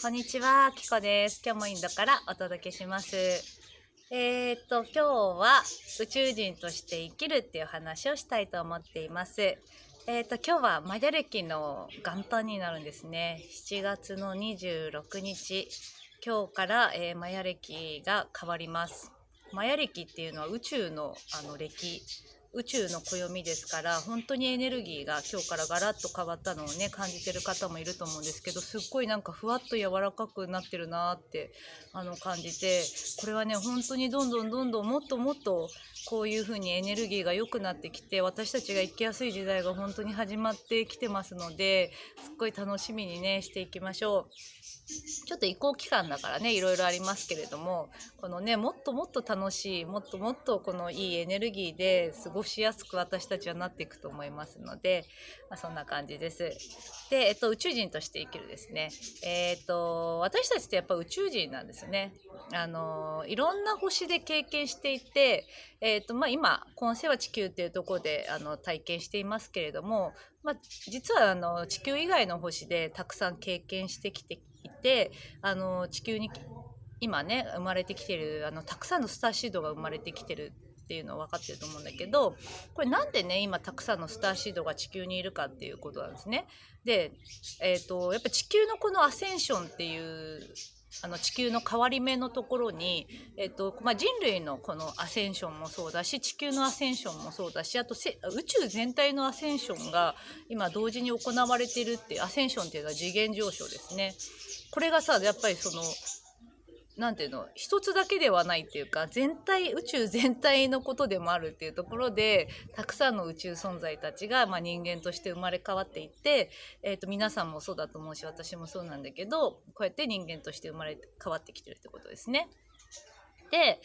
こんにちは、きこです。今日もインドからお届けします。今日は宇宙人として生きるっていう話をしたいと思っています。今日はマヤ暦の元旦になるんですね。7月の26日、今日から、マヤ暦が変わります。マヤ暦っていうのは宇宙の暦、宇宙の暦ですから、本当にエネルギーが今日からガラッと変わったのをね感じてる方もいると思うんですけど、すっごいなんかふわっと柔らかくなってるなって感じて、これはね本当にどんどんもっともっとこういう風にエネルギーが良くなってきて、私たちが生きやすい時代が本当に始まってきてますので、すっごい楽しみにねしていきましょう。ちょっと移行期間だからね、いろいろありますけれども、このねもっともっと楽しい、もっともっとこのいいエネルギーで過ごしやすく私たちはなっていくと思いますので、そんな感じです。で、宇宙人として生きるですね。私たちってやっぱ宇宙人なんですよね。いろんな星で経験していて、今今世は地球っていうところで体験していますけれども、実は地球以外の星でたくさん経験してきていて、地球に今ね生まれてきてるたくさんのスターシードが生まれてきてるっていうのは分かってると思うんだけど、これなんでね今たくさんのスターシードが地球にいるかっていうことなんですね。で、やっぱ地球のこのアセンションっていう地球の変わり目のところに、人類のこのアセンションもそうだし、地球のアセンションもそうだし、あと宇宙全体のアセンションが今同時に行われているっていう、アセンションっていうのは次元上昇ですね。これがさやっぱりなんていうの、一つだけではないっていうか、宇宙全体のことでもあるっていうところで、たくさんの宇宙存在たちが、人間として生まれ変わっていって、皆さんもそうだと思うし、私もそうなんだけど、こうやって人間として生まれ変わってきてるってことですね。で、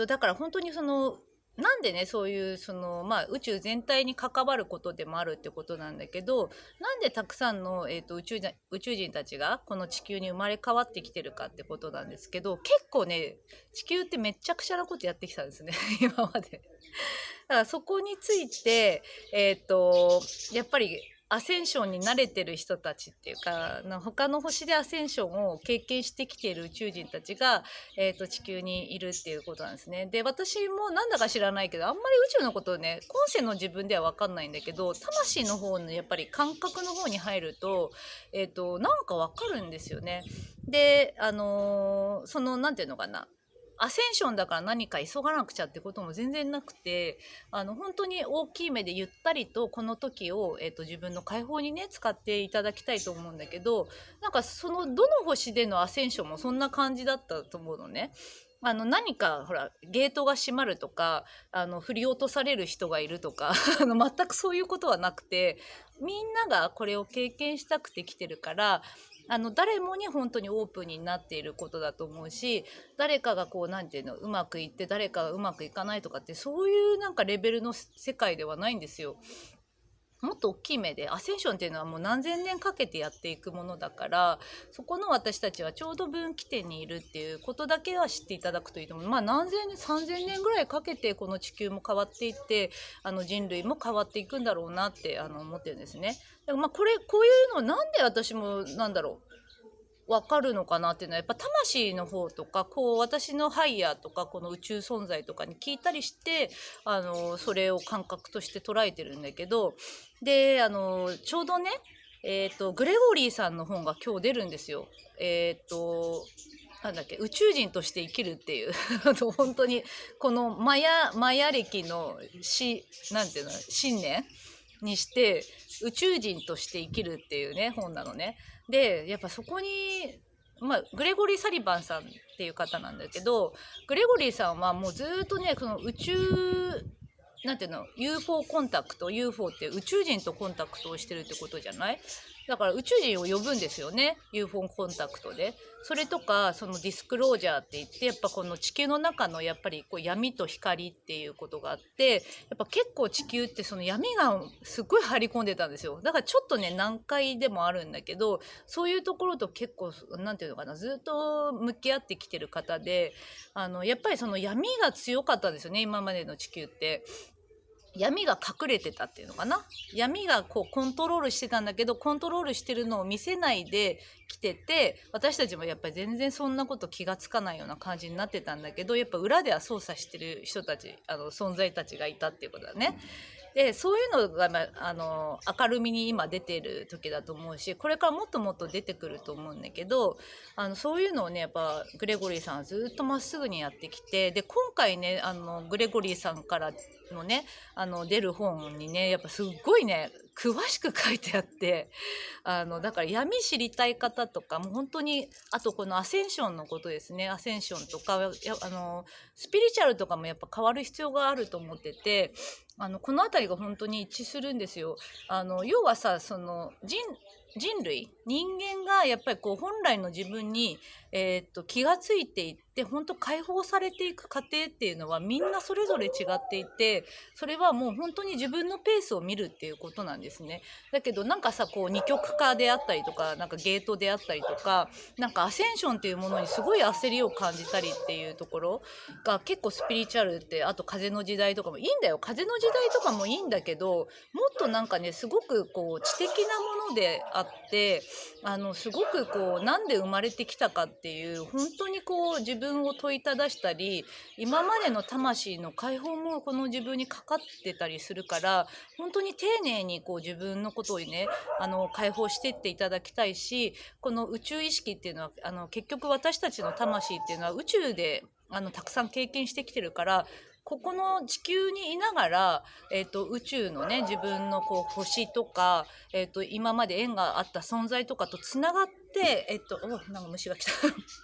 だから本当になんでね、そういう宇宙全体に関わることでもあるってことなんだけど、なんでたくさんの、宇宙人たちがこの地球に生まれ変わってきてるかってことなんですけど、結構ね地球ってめっちゃくちゃなことやってきたんですね今まで。だからそこについて、やっぱりアセンションに慣れてる人たちっていうか、他の星でアセンションを経験してきている宇宙人たちが、地球にいるっていうことなんですね。で、私もなんだか知らないけど、あんまり宇宙のことをね、今世の自分では分かんないんだけど、魂の方のやっぱり感覚の方に入ると、なんか分かるんですよね。で、なんていうのかな。アセンションだから何か急がなくちゃってことも全然なくて、本当に大きい目でゆったりとこの時を、自分の解放にね使っていただきたいと思うんだけど、なんかどの星でのアセンションもそんな感じだったと思うのね。何かほらゲートが閉まるとか、振り落とされる人がいるとか全くそういうことはなくて、みんながこれを経験したくて来てるから、誰もに本当にオープンになっていることだと思うし、誰かがこうなんていうのうまくいって誰かがうまくいかないとかって、そういうなんかレベルの世界ではないんですよ。もっと大きい目でアセンションっていうのはもう何千年かけてやっていくものだから、そこの私たちはちょうど分岐点にいるっていうことだけは知っていただくといいと思う。何千年3000年ぐらいかけてこの地球も変わっていって、人類も変わっていくんだろうなって思ってるんですね。でもこういうのなんで私もなんだろう分かるのかなっていうのは、やっぱ魂の方とかこう私のハイヤーとかこの宇宙存在とかに聞いたりして、それを感覚として捉えてるんだけど、でちょうどねグレゴリーさんの本が今日出るんですよ。なんだっけ、宇宙人として生きるっていう本当にこのマヤ歴のなんていうの信念にして宇宙人として生きるっていうね本なのね。でやっぱそこにグレゴリー・サリバンさんっていう方なんだけど、グレゴリーさんはもうずっとねその宇宙なんていうの UFO コンタクト、 UFO って宇宙人とコンタクトをしてるってことじゃない。だから宇宙人を呼ぶんですよね、 UFO コンタクトで。それとかそのディスクロージャーって言って、やっぱこの地球の中のやっぱりこう闇と光っていうことがあって、やっぱ結構地球ってその闇がすっごい張り込んでたんですよ。だからちょっとね難解でもあるんだけど、そういうところと結構なんていうのかな、ずっと向き合ってきてる方で、やっぱりその闇が強かったんですよね今までの地球って。闇が隠れてたっていうのかな。闇がこうコントロールしてたんだけど、コントロールしてるのを見せないで来てて、私たちもやっぱり全然そんなこと気がつかないような感じになってたんだけど、やっぱ裏では操作してる人たち、存在たちがいたっていうことだね。でそういうのが、明るみに今出てる時だと思うし、これからもっともっと出てくると思うんだけど、そういうのをねやっぱグレゴリーさんはずっとまっすぐにやってきて、で今回ねグレゴリーさんからのね出る本にねやっぱすっごいね詳しく書いてあって、だから闇知りたい方とかもう本当に、あとこのアセンションのことですね。アセンションとかスピリチュアルとかもやっぱ変わる必要があると思ってて、この辺りが本当に一致するんですよ。要はさ、その人類人間がやっぱりこう本来の自分に、気がついていって本当解放されていく過程っていうのはみんなそれぞれ違っていて、それはもう本当に自分のペースを見るっていうことなんですね。だけどなんかさ、こう二極化であったりとか、なんかゲートであったりとか、なんかアセンションっていうものにすごい焦りを感じたりっていうところが結構スピリチュアルって、あと風の時代とかもいいんだよ。風の時代とかもいいんだけど、もっとなんかねすごくこう知的なものであって、すごくこうなんで生まれてきたかっていう本当にこう自分を問いただしたり、今までの魂の解放もこの自分にかかってたりするから、本当に丁寧にこう自分のことをね解放していっていただきたいし、この宇宙意識っていうのは結局私たちの魂っていうのは宇宙でたくさん経験してきてるから、ここの地球にいながら、宇宙のね自分のこう星とか、今まで縁があった存在とかとつながって、なんか虫が来た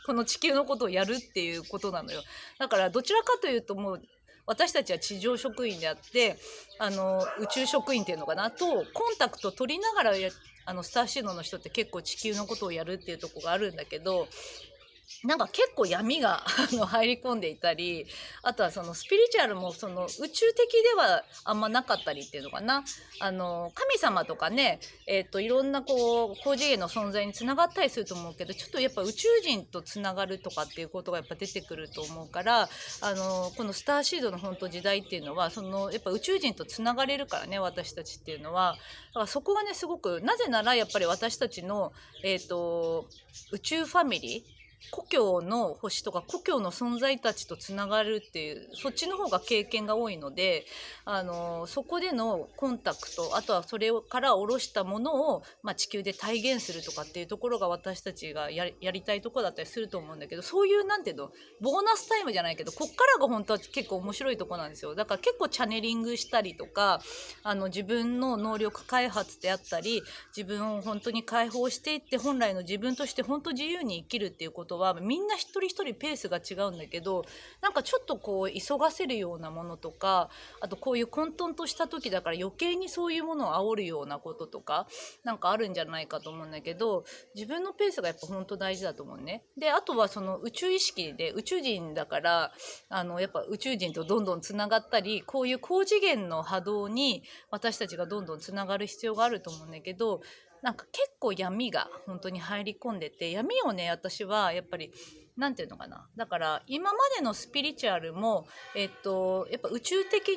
この地球のことをやるっていうことなのよ。だからどちらかというともう私たちは地上職員であって、宇宙職員っていうのかなとコンタクト取りながらスターシードの人って結構地球のことをやるっていうとこがあるんだけど、なんか結構闇が入り込んでいたり、あとはそのスピリチュアルもその宇宙的ではあんまなかったりっていうのかな。神様とかね、いろんなこう高次元の存在につながったりすると思うけど、ちょっとやっぱ宇宙人とつながるとかっていうことがやっぱ出てくると思うから、このスターシードの本当時代っていうのはそのやっぱ宇宙人とつながれるからね、私たちっていうのは。だからそこがねすごく、なぜならやっぱり私たちの、宇宙ファミリー、故郷の星とか故郷の存在たちとつながるっていう、そっちの方が経験が多いので、そこでのコンタクト、あとはそれから下ろしたものを、地球で体現するとかっていうところが私たちがやりたいところだったりすると思うんだけど、そういうなんていうのボーナスタイムじゃないけど、こっからが本当は結構面白いところなんですよ。だから結構チャネリングしたりとか、自分の能力開発であったり、自分を本当に解放していって本来の自分として本当自由に生きるっていうことはみんな一人一人ペースが違うんだけど、なんかちょっとこう急がせるようなものとか、あとこういう混沌とした時だから余計にそういうものを煽るようなこととかなんかあるんじゃないかと思うんだけど、自分のペースがやっぱ本当大事だと思うね。であとはその宇宙意識で宇宙人だから、やっぱ宇宙人とどんどんつながったり、こういう高次元の波動に私たちがどんどんつながる必要があると思うんだけど、なんか結構闇が本当に入り込んでて、闇をね私はやっぱりなんていうのかな、だから今までのスピリチュアルもやっぱ宇宙的に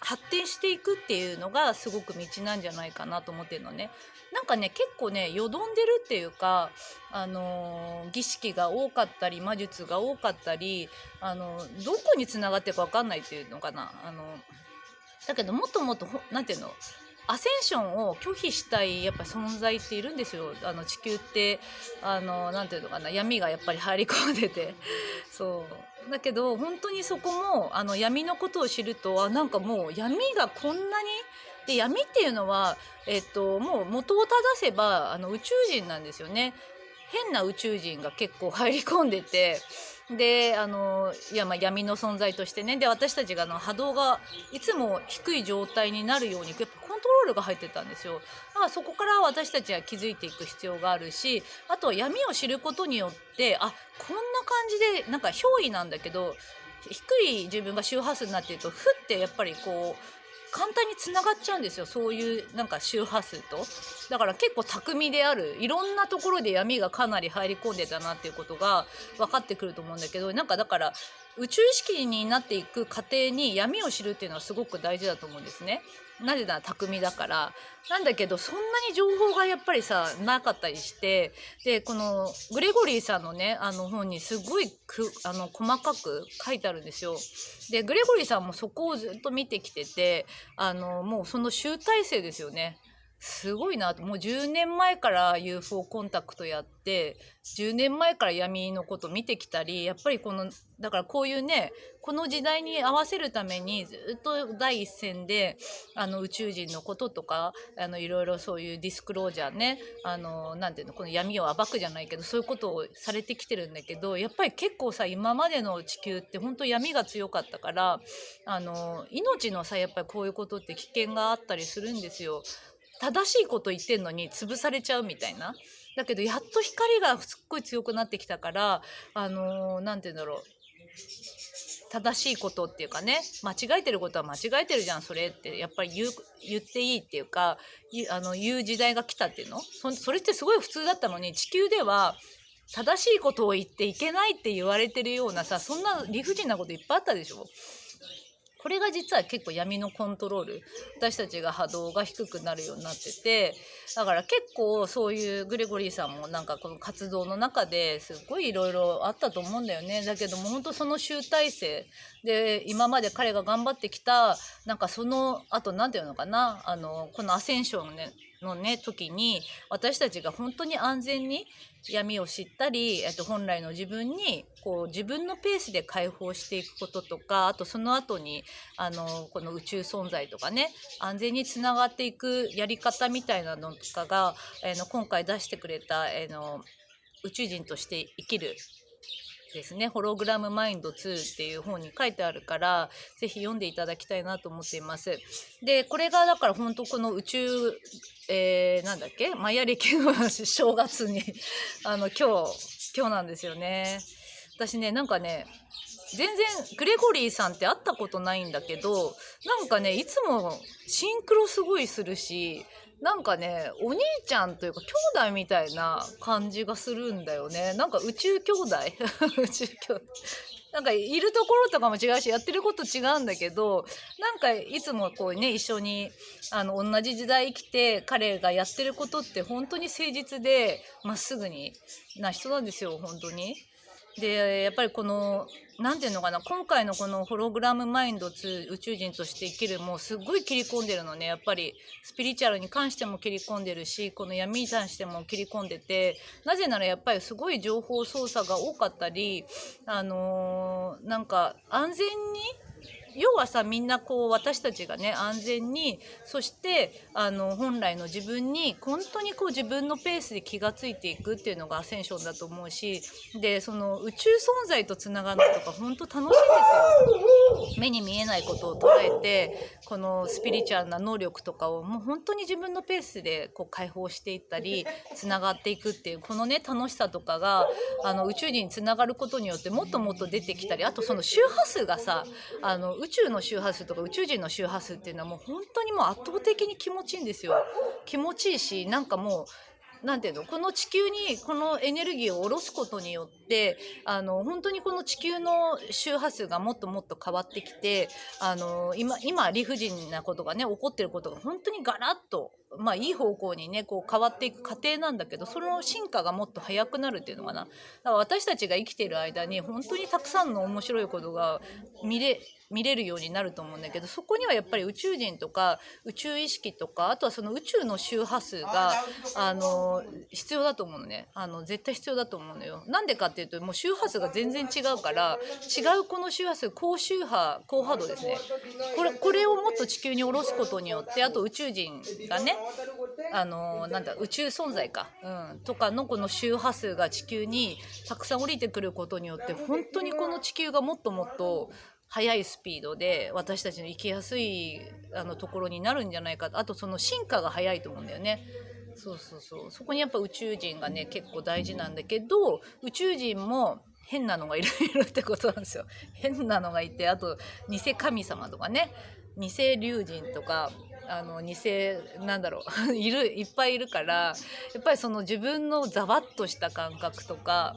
発展していくっていうのがすごく道なんじゃないかなと思ってるのね。なんかね結構ねよどんでるっていうか、儀式が多かったり魔術が多かったり、どこにつながってるか分かんないっていうのかな。だけどもっともっとなんていうの、アセンションを拒否したいやっぱ存在っているんですよ。地球ってなんていうのかな、闇がやっぱり入り込んでてそうだけど本当にそこも闇のことを知ると、なんかもう闇がこんなにで、闇っていうのはもう元を正せば宇宙人なんですよね。変な宇宙人が結構入り込んでて、でいや闇の存在としてね、で私たちが波動がいつも低い状態になるようにやっぱコントロールが入ってたんですよ。だからそこから私たちは気づいていく必要があるし、あとは闇を知ることによって、こんな感じでなんか憑依なんだけど、低い自分が周波数になっているとふってやっぱりこう簡単につながっちゃうんですよ、そういうなんか周波数と。だから結構巧みである、いろんなところで闇がかなり入り込んでたなっていうことが分かってくると思うんだけど、なんかだから宇宙意識になっていく過程に闇を知るっていうのはすごく大事だと思うんですね。なぜなら巧みだから。なんだけどそんなに情報がやっぱりさなかったりして、でこのグレゴリーさんのね本にすごい細かく書いてあるんですよ。でグレゴリーさんもそこをずっと見てきてて、もうその集大成ですよね。すごいなと。もう10年前から UFO コンタクトやって10年前から闇のこと見てきたり、やっぱりだからこういうねこの時代に合わせるためにずっと第一線で宇宙人のこととかいろいろそういうディスクロージャーね、なんていうの、この闇を暴くじゃないけどそういうことをされてきてるんだけど、やっぱり結構さ今までの地球って本当闇が強かったから、命のさやっぱりこういうことって危険があったりするんですよ。正しいこと言ってんのに潰されちゃうみたいな。だけどやっと光がすっごい強くなってきたから、なんて言うんだろう、正しいことっていうかね、間違えてることは間違えてるじゃんそれってやっぱり言っていいっていうか、言う時代が来たっていうの。それってすごい普通だったのに、地球では正しいことを言っていけないって言われてるようなさ、そんな理不尽なこといっぱいあったでしょ。これが実は結構闇のコントロール、私たちが波動が低くなるようになってて、だから結構そういうグレゴリーさんもなんかこの活動の中ですごいいろいろあったと思うんだよね。だけども本当その集大成で今まで彼が頑張ってきた、なんかそのあと何て言うのかな、このアセンションのね時に私たちが本当に安全に闇を知ったり、本来の自分に自分のペースで解放していくこととか、あとその後にこの宇宙存在とかね、安全につながっていくやり方みたいなのとかが、今回出してくれた、宇宙人として生きるですね、ホログラムマインド2っていう本に書いてあるから、ぜひ読んでいただきたいなと思っています。でこれがだから本当この宇宙、なんだっけ、マヤ暦の正月に今日なんですよね。私ねなんかね全然グレゴリーさんって会ったことないんだけど、なんかねいつもシンクロすごいするし、なんかねお兄ちゃんというか兄弟みたいな感じがするんだよね。なんか宇宙兄弟宇宙兄弟なんかいるところとかも違うしやってること違うんだけど、なんかいつもこうね一緒に同じ時代生きて、彼がやってることって本当に誠実でまっすぐな人なんですよ本当に。でやっぱりこのなんていうのかな、今回のこのホログラムマインド2宇宙人として生きるもすっごい切り込んでるのね。やっぱりスピリチュアルに関しても切り込んでるし、この闇に関しても切り込んでて、なぜならやっぱりすごい情報操作が多かったり、なんか安全に、要はさみんな私たちがね安全に、そして本来の自分に本当に自分のペースで気がついていくっていうのがアセンションだと思うし、でその宇宙存在とつながるのとか本当楽しいんですよ。目に見えないことを捉えて、このスピリチュアルな能力とかをもう本当に自分のペースで解放していったりつながっていくっていうこのね楽しさとかが宇宙人につながることによってもっともっと出てきたり、あとその周波数がさ宇宙の周波数とか宇宙人の周波数っていうのはもう本当にもう圧倒的に気持ちいいんですよ。気持ちいいし、なんかもうなんていうの、この地球にこのエネルギーを下ろすことによって本当にこの地球の周波数がもっともっと変わってきて、今理不尽なことがね起こってることが本当にガラッといい方向にね変わっていく過程なんだけど、その進化がもっと早くなるっていうのかな。だから私たちが生きている間に本当にたくさんの面白いことが見れるようになると思うんだけど、そこにはやっぱり宇宙人とか宇宙意識とか、あとはその宇宙の周波数が必要だと思うのね。絶対必要だと思うのよ。なんでかっていうともう周波数が全然違うから、違うこの周波数、高周波高波動ですね、これをもっと地球に下ろすことによって、あと宇宙人がねなんだ宇宙存在か、とかのこの周波数が地球にたくさん降りてくることによって、本当にこの地球がもっともっと速いスピードで私たちの生きやすいところになるんじゃないか。あとその進化が早いと思うんだよね。そうそうそう、そこにやっぱ宇宙人がね結構大事なんだけど、宇宙人も変なのがいるってことなんですよ。変なのがいて、あと偽神様とかね、偽龍神とか偽なんだろういっぱいいるから、やっぱりその自分のざわっとした感覚とか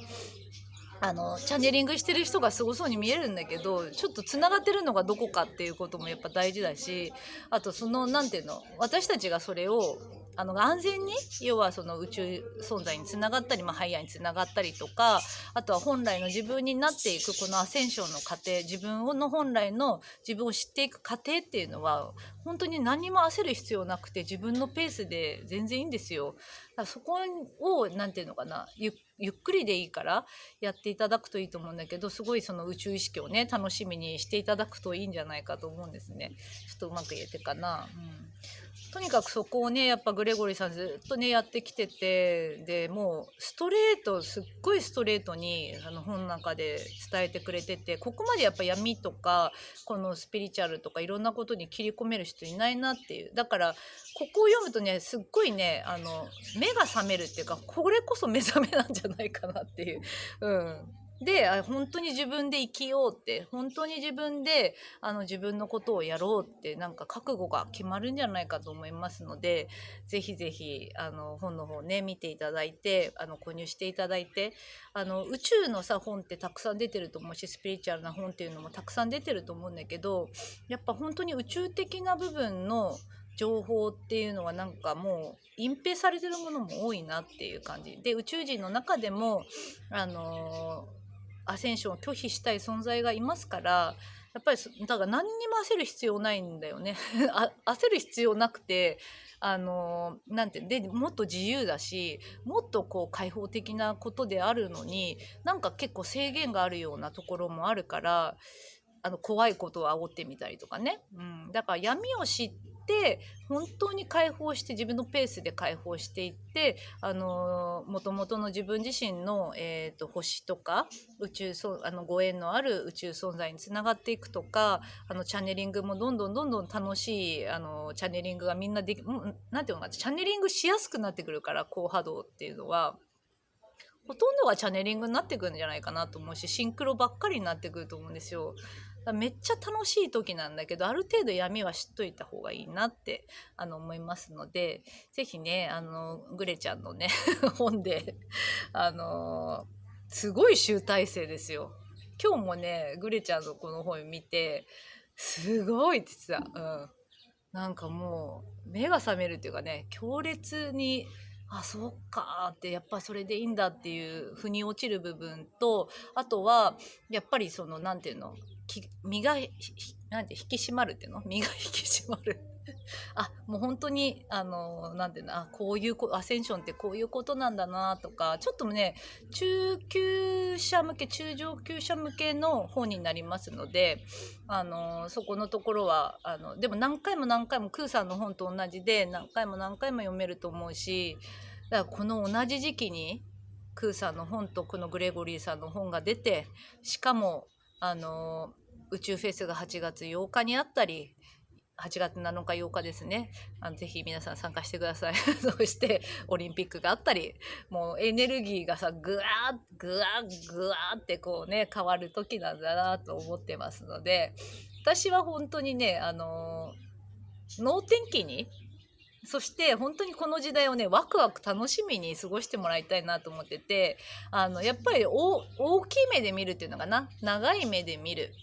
チャネリングしてる人がすごそうに見えるんだけど、ちょっとつながってるのがどこかっていうこともやっぱ大事だし、あとそのなんていうの、私たちがそれを安全に、要はその宇宙存在につながったり、ハイヤーにつながったりとか、あとは本来の自分になっていくこのアセンションの過程、自分の本来の自分を知っていく過程っていうのは本当に何にも焦る必要なくて、自分のペースで全然いいんですよ。だからそこをなんていうのかな、ゆっくりでいいからやっていただくといいと思うんだけど、すごいその宇宙意識をね楽しみにしていただくといいんじゃないかと思うんですね。ちょっとうまく言えてかな。とにかくそこをねやっぱグレゴリーさんずっとねやってきてて、でもうすっごいストレートに本の中で伝えてくれてて、ここまでやっぱ闇とかこのスピリチュアルとかいろんなことに切り込める人いないなっていう。だからここを読むとねすっごいね目が覚めるっていうか、これこそ目覚めなんじゃないかなっていう。で本当に自分で生きようって、本当に自分で自分のことをやろうって、なんか覚悟が決まるんじゃないかと思いますので、ぜひぜひ本の方ね見ていただいて購入していただいて、宇宙のさ本ってたくさん出てると思うし、スピリチュアルな本っていうのもたくさん出てると思うんだけど、やっぱ本当に宇宙的な部分の情報っていうのはなんかもう隠蔽されてるものも多いなっていう感じで、宇宙人の中でもアセンションを拒否したい存在がいますから、やっぱりだから何にも焦る必要ないんだよね焦る必要なくて、なんてでもっと自由だし、もっとこう開放的なことであるのに、なんか結構制限があるようなところもあるから、怖いことを煽ってみたりとかね、だから闇を知って本当に解放して、自分のペースで解放していって、もともとの自分自身の、星とか宇宙ご縁のある宇宙存在につながっていくとか、チャネリングもどんどんどんどん楽しいチャネリングがみんななんていうのかな、チャネリングしやすくなってくるから、高波動っていうのはほとんどがチャネリングになってくるんじゃないかなと思うし、シンクロばっかりになってくると思うんですよ。めっちゃ楽しい時なんだけど、ある程度闇は知っといた方がいいなって思いますので、ぜひねグレちゃんのね本ですごい集大成ですよ。今日もねグレちゃんのこの本見てすごいって言ってた。なんかもう目が覚めるっていうかね、強烈にそうかって、やっぱそれでいいんだっていう腑に落ちる部分と、あとはやっぱりそのなんていうの、身がなんて引き締まるっていうの、身が引き締まるもう本当になんていうの、こういうアセンションってこういうことなんだなとか、ちょっとね中上級者向けの本になりますので、そこのところはでも何回も何回もクーさんの本と同じで何回も何回も読めると思うし、だからこの同じ時期にクーさんの本とこのグレゴリーさんの本が出て、しかも宇宙フェスが8月8日にあったり、8月7日8日ですね。ぜひ皆さん参加してくださいそしてオリンピックがあったり、もうエネルギーがさぐわーぐわーぐわーってこうね変わる時なんだなと思ってますので、私は本当にね能天気に、そして本当にこの時代をねワクワク楽しみに過ごしてもらいたいなと思ってて、やっぱり大きい目で見るっていうのかな、長い目で見る、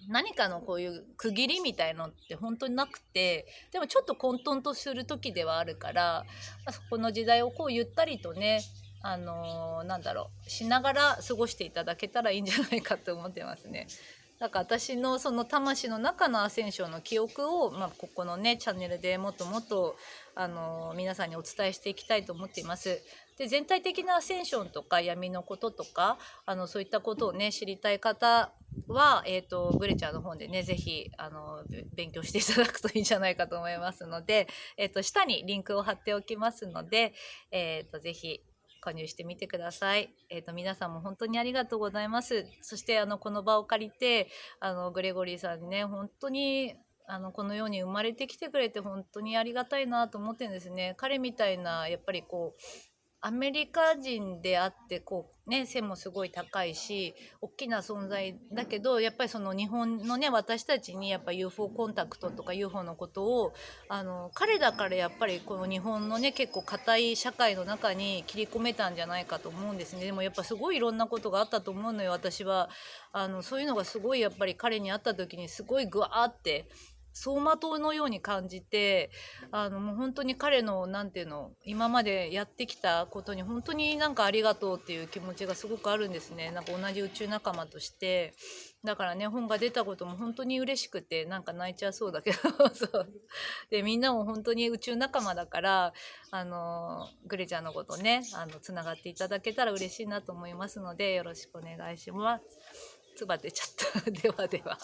何かのこういう区切りみたいのって本当になくて、でもちょっと混沌とする時ではあるから、そこの時代をこうゆったりとねなんだろうしながら過ごしていただけたらいいんじゃないかと思ってますね。だから私のその魂の中のアセンションの記憶を、ここのねチャンネルでもっともっと皆さんにお伝えしていきたいと思っています。で全体的なアセンションとか闇のこととかそういったことをね知りたい方は、グレちゃんの本でねぜひ勉強していただくといいんじゃないかと思いますので、下にリンクを貼っておきますので、ぜひ加入してみてください。皆さんも本当にありがとうございます。そしてこの場を借りてグレゴリーさんにね本当にこの世に生まれてきてくれて本当にありがたいなと思ってるんですね。彼みたいなやっぱりこうアメリカ人であってこうね背もすごい高いし大きな存在だけど、やっぱりその日本のね私たちにやっぱ UFO コンタクトとか UFO のことを彼だからやっぱりこの日本のね結構固い社会の中に切り込めたんじゃないかと思うんですね。でもやっぱすごいいろんなことがあったと思うのよ私は。そういうのがすごいやっぱり彼に会った時にすごいグワーって走馬灯のように感じて、もう本当に彼のなんていうの今までやってきたことに本当になんかありがとうっていう気持ちがすごくあるんですね。なんか同じ宇宙仲間として。だからね本が出たことも本当に嬉しくてなんか泣いちゃうそうだけどそうでみんなも本当に宇宙仲間だからグレちゃんのことねつながっていただけたら嬉しいなと思いますのでよろしくお願いします。つば出ちゃったではでは。